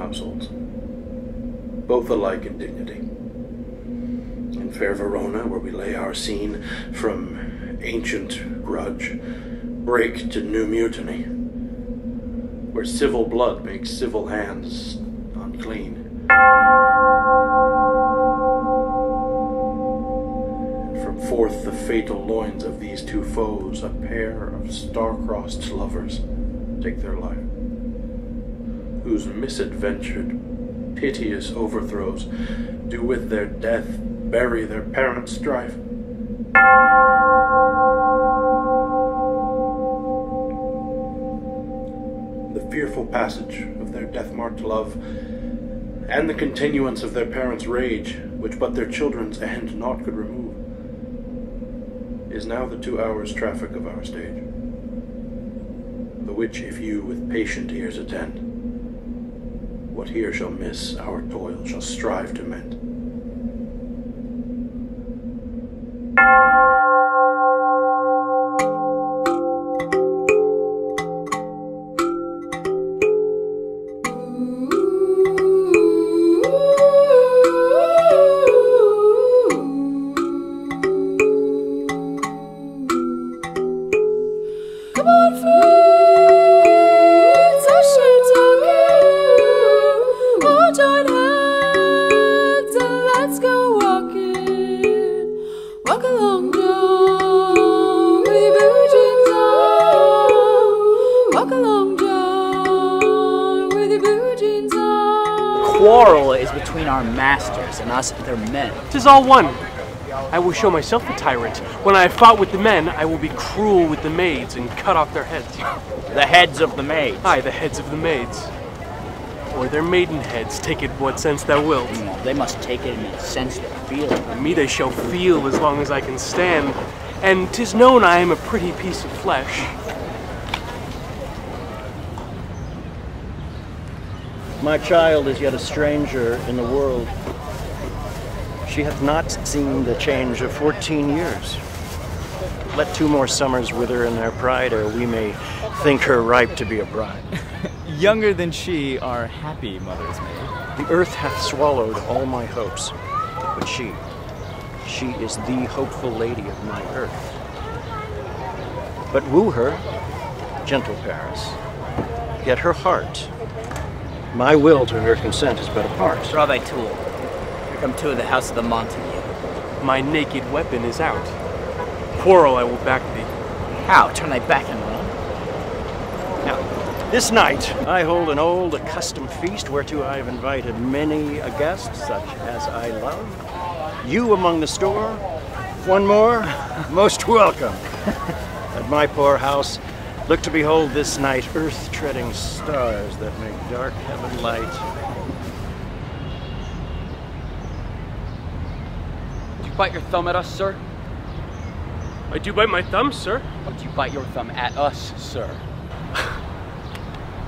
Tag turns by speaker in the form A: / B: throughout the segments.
A: households, both alike in dignity. In fair Verona, where we lay our scene, from ancient grudge, break to new mutiny, where civil blood makes civil hands unclean. And from forth the fatal loins of these two foes, a pair of star-crossed lovers take their life, whose misadventured, piteous overthrows do with their death bury their parents' strife. The fearful passage of their death-marked love, and the continuance of their parents' rage, which but their children's end naught could remove, is now the 2 hours' traffic of our stage, the which if you with patient ears attend, what here shall miss, our toil shall strive to mend.
B: Come on, friends, I should talk you. Hold your hands and let's go walking. Walk along, John, with your blue jeans on. Walk along, John, with your blue jeans on.
C: Quarrel is between our masters and us, their men.
D: 'Tis all one. I will show myself a tyrant. When I have fought with the men, I will be cruel with the maids and cut off their heads.
C: The heads of the maids.
D: Aye, the heads of the maids. Or their maiden heads, take it what sense thou wilt.
C: They must take it in a sense they feel.
D: And me they shall feel as long as I can stand, and 'tis known I am a pretty piece of flesh.
E: My child is yet a stranger in the world. She hath not seen the change of 14 years. Let 2 more summers wither in their pride, or we may think her ripe to be a bride.
F: Younger than she are happy, mother's maid.
E: The earth hath swallowed all my hopes, but she is the hopeful lady of my earth. But woo her, gentle Paris, yet her heart, my will to her consent is but a part.
C: Draw thy tool. Here come 2 of the house of the Montague.
D: My naked weapon is out. Quarrel, I will back thee.
C: How? Turn thy back and run?
E: Now, this night I hold an old accustomed feast whereto I have invited many a guest, such as I love. You among the store, one more, most welcome. At my poor house, look to behold this night earth-treading stars that make dark heaven light.
G: Did you bite your thumb at us, sir?
D: I do bite my thumb, sir.
G: Or do you bite your thumb at us, sir?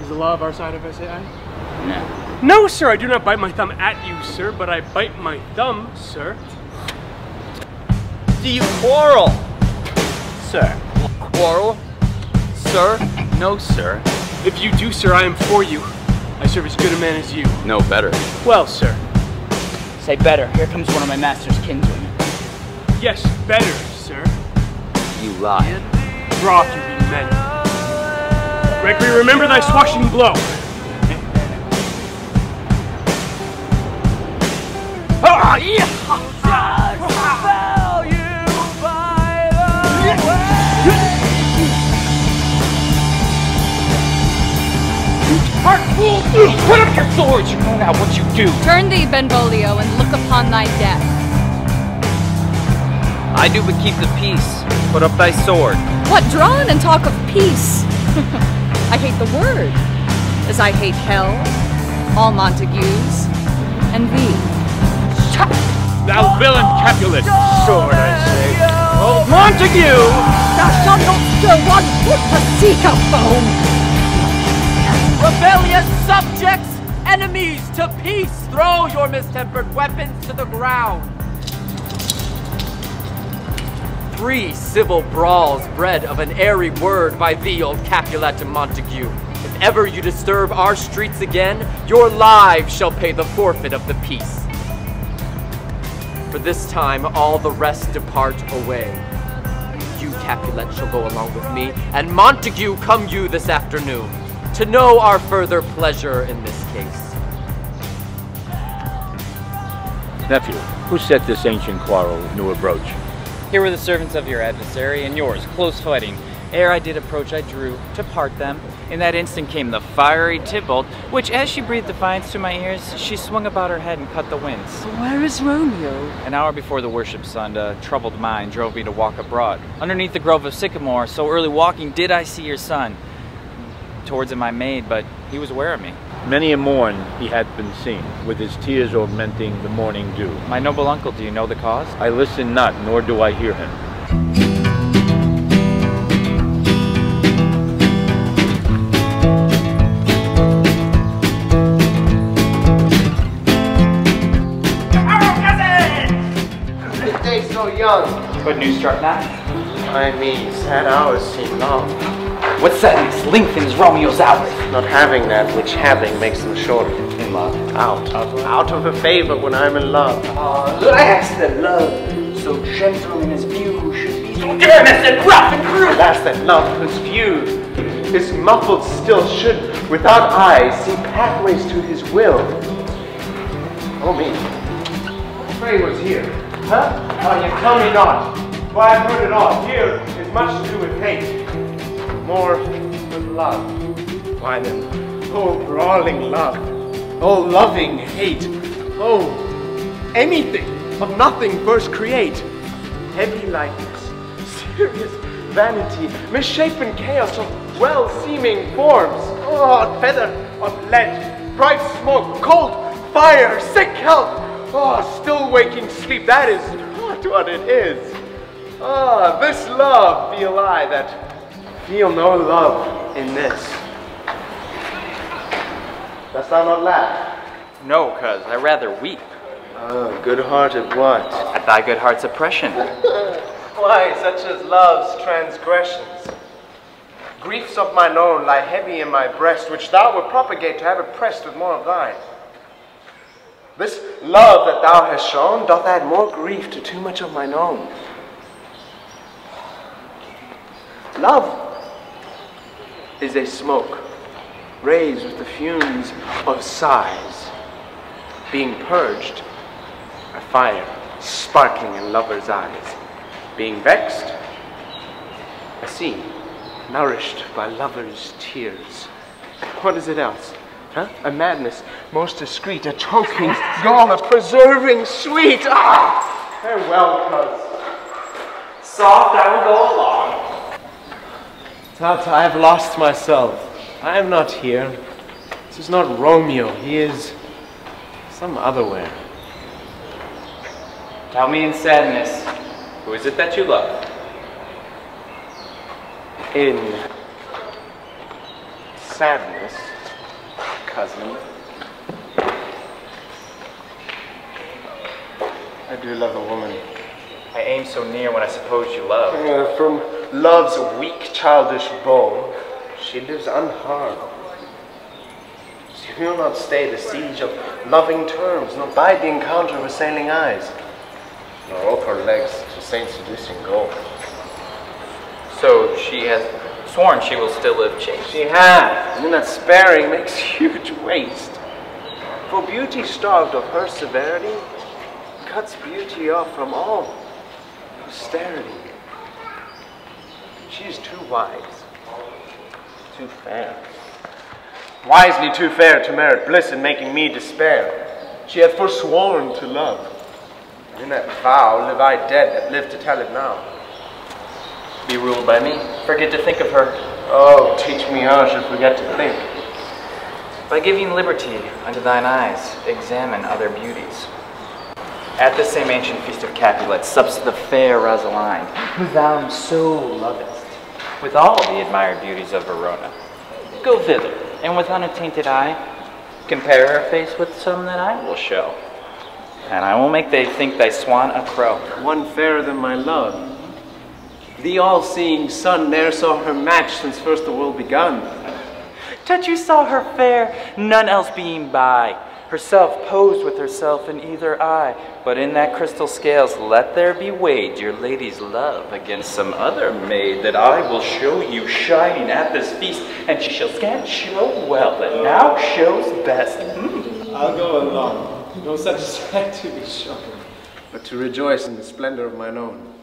D: Is the law of our side of SAI?
C: No.
D: No, sir, I do not bite my thumb at you, sir, but I bite my thumb, sir.
G: Do you quarrel?
C: Sir.
G: Quarrel? Sir? No, sir.
D: If you do, sir, I am for you. I serve as good a man as you.
G: No, better.
D: Well, sir.
C: Say better. Here comes one of my master's kinswomen.
D: Yes, better, sir.
G: You lie.
D: Draw if you be men. Gregory, remember thy swashing blow.
G: Ah, yeah! Put up your swords! You know now what you do!
B: Turn thee, Benvolio, and look upon thy death.
G: I do but keep the peace. Put up thy sword.
B: What, drawn and talk of peace? I hate the word, as I hate hell, all Montagues, and thee.
G: Thou villain Capulet!
E: Sword, I say.
G: Old Montague!
B: Thou shalt not stir 1 foot to seek a foe!
G: Rebellious subjects, enemies to peace! Throw your mistempered weapons to the ground! 3 civil brawls bred of an airy word by thee, old Capulet and Montague. If ever you disturb our streets again, your lives shall pay the forfeit of the peace. For this time, all the rest depart away. You, Capulet, shall go along with me, and Montague, come you this afternoon, to know our further pleasure in this case.
H: Nephew, who set this ancient quarrel with new approach?
F: Here were the servants of your adversary and yours, close fighting. Ere I did approach, I drew to part them. In that instant came the fiery Tybalt, which, as she breathed defiance to my ears, she swung about her head and cut the winds.
B: Where is Romeo?
F: An hour before the worship sun, a troubled mind drove me to walk abroad. Underneath the grove of sycamore, so early walking, did I see your son. Towards him I made, but he was aware of me.
H: Many a morn he had been seen, with his tears augmenting the morning dew.
F: My noble uncle, do you know the cause?
H: I listen not, nor do I hear him.
I: So young.
C: What news struck now?
I: I mean, sad hours seem long.
C: What sadness lengthens Romeo's hours?
I: Not having that which having makes them shorter.
C: In love.
I: Out of her favor when I'm in love.
C: Alas, that love, so gentle in his view, who should be so earnest and rough and cruel.
I: Alas, that love whose view is muffled still should, without eyes, see pathways to his will. Oh me, what fray was here? Huh? Oh, you tell me not. Why, I've heard it all. Here is much to do with hate. More with love. Why then, oh, brawling love. Oh, loving hate. Oh, anything of nothing first create. Heavy likeness, serious vanity, misshapen chaos of well-seeming forms. Oh, feather of lead, bright smoke, cold fire, sick health. Oh, still waking sleep, that is not what it is. Ah, this love feel I that feel no love in this. Dost thou not laugh?
F: No, cuz I rather weep.
I: Oh, good-hearted what?
F: At thy good heart's oppression.
I: Why, such as love's transgressions. Griefs of mine own lie heavy in my breast, which thou would propagate to have oppressed with more of thine. This love that thou hast shown doth add more grief to too much of mine own. Love is a smoke raised with the fumes of sighs, being purged, a fire sparkling in lovers' eyes, being vexed, a sea nourished by lovers' tears. What is it else? Huh? A madness most discreet, a choking gall, a preserving sweet. Ah! Farewell, cuz.
C: Soft, I will go along.
I: Tut, I have lost myself. I am not here. This is not Romeo. He is some otherwhere.
F: Tell me in sadness, who is it that you love?
I: In sadness, cousin, I do love a woman.
F: I aim so near when I suppose you love.
I: From love's weak, childish bow, she lives unharmed. She will not stay the siege of loving terms, nor bide the encounter of assailing eyes, nor rope her legs to saint-seducing gold.
F: So she has sworn she will still live chaste.
I: She hath, and in that sparing makes huge waste. For beauty starved of her severity cuts beauty off from all posterity. She is too wise, too fair. Wisely too fair to merit bliss in making me despair. She hath forsworn to love, and in that vow live I dead that live to tell it now.
F: Be ruled by me. Forget to think of her.
I: Oh, teach me how I should forget to think.
F: By giving liberty unto thine eyes, examine other beauties. At the same ancient feast of Capulet sups the fair Rosaline, who thou so lovest, with all the admired beauties of Verona. Go thither, and with unattainted eye, compare her face with some that I will show. And I will make they think thy swan a crow.
I: One fairer than my love. The all-seeing sun ne'er saw her match since first the world begun.
F: That you saw her fair, none else being by. Herself posed with herself in either eye. But in that crystal scales let there be weighed your lady's love against some other maid that I will show you shining at this feast, and she shall scant show well, and now shows best.
I: I'll go along. No such sight to be shown, but to rejoice in the splendor of mine own.